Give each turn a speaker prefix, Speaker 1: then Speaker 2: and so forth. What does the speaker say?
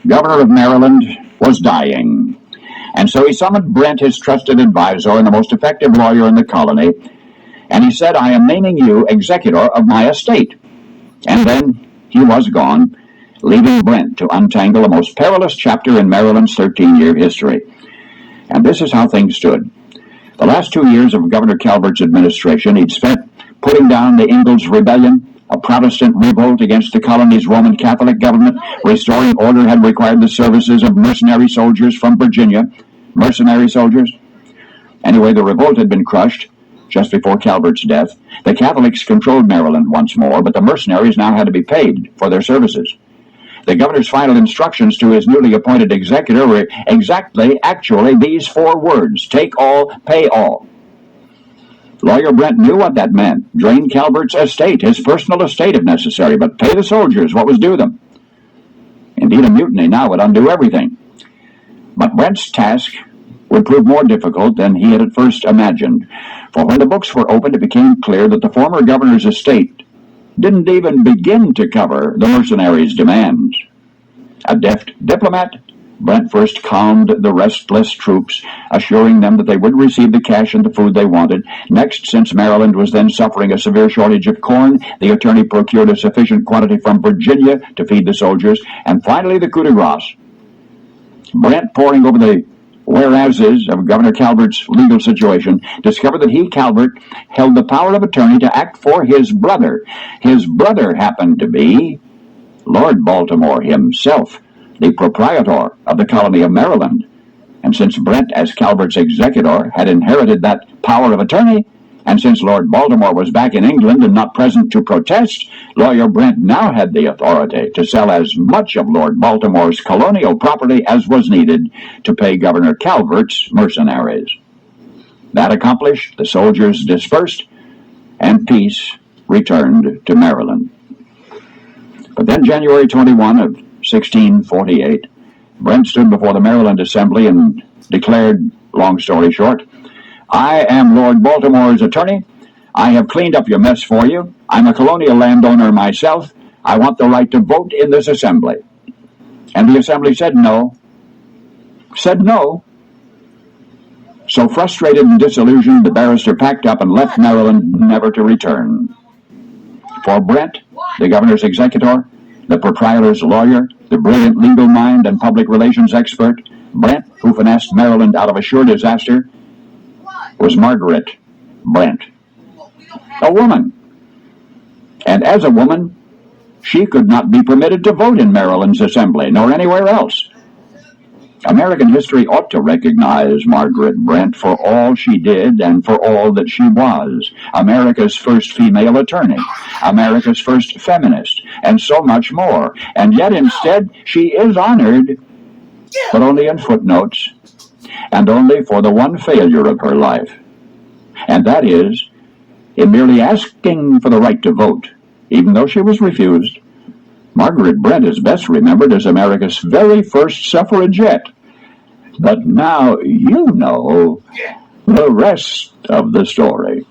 Speaker 1: governor of Maryland, was dying. And so he summoned Brent, his trusted advisor and the most effective lawyer in the colony, and he said, "I am naming you executor of my estate." And then he was gone, leaving Brent to untangle the most perilous chapter in Maryland's 13-year history. And this is how things stood. The last 2 years of Governor Calvert's administration he'd spent putting down the Ingalls Rebellion, a Protestant revolt against the colony's Roman Catholic government. Restoring order had required the services of mercenary soldiers from Virginia. Mercenary soldiers? Anyway, the revolt had been crushed just before Calvert's death. The Catholics controlled Maryland once more, but the mercenaries now had to be paid for their services. The governor's final instructions to his newly appointed executor were actually these 4 words: take all, pay all. Lawyer Brent knew what that meant. Drain Calvert's estate, his personal estate if necessary, but pay the soldiers what was due them. Indeed, a mutiny now would undo everything. But Brent's task would prove more difficult than he had at first imagined. For when the books were opened, it became clear that the former governor's estate didn't even begin to cover the mercenaries' demands. A deft diplomat, Brent first calmed the restless troops, assuring them that they would receive the cash and the food they wanted. Next, since Maryland was then suffering a severe shortage of corn, the attorney procured a sufficient quantity from Virginia to feed the soldiers. And finally, the coup de grace. Brent, poring over the whereases of Governor Calvert's legal situation, discovered that he, Calvert, held the power of attorney to act for his brother. His brother happened to be Lord Baltimore himself, the proprietor of the colony of Maryland. And since Brent, as Calvert's executor, had inherited that power of attorney, and since Lord Baltimore was back in England and not present to protest, lawyer Brent now had the authority to sell as much of Lord Baltimore's colonial property as was needed to pay Governor Calvert's mercenaries. That accomplished, the soldiers dispersed, and peace returned to Maryland. But then January 21 of 1648, Brent stood before the Maryland Assembly and declared, long story short, "I am Lord Baltimore's attorney. I have cleaned up your mess for you. I'm a colonial landowner myself. I want the right to vote in this assembly." And the assembly said no. Said no. So frustrated and disillusioned, the barrister packed up and left Maryland, never to return. For Brent, the governor's executor, the proprietor's lawyer, the brilliant legal mind and public relations expert, Brent, who finessed Maryland out of a sure disaster, was Margaret Brent, a woman. And as a woman, she could not be permitted to vote in Maryland's assembly, nor anywhere else. American history ought to recognize Margaret Brent for all she did and for all that she was. America's first female attorney, America's first feminist, and so much more. And yet instead, she is honored, but only in footnotes, and only for the one failure of her life. And that is, in merely asking for the right to vote, even though she was refused. Margaret Brent is best remembered as America's very first suffragette. But now you know the rest of the story.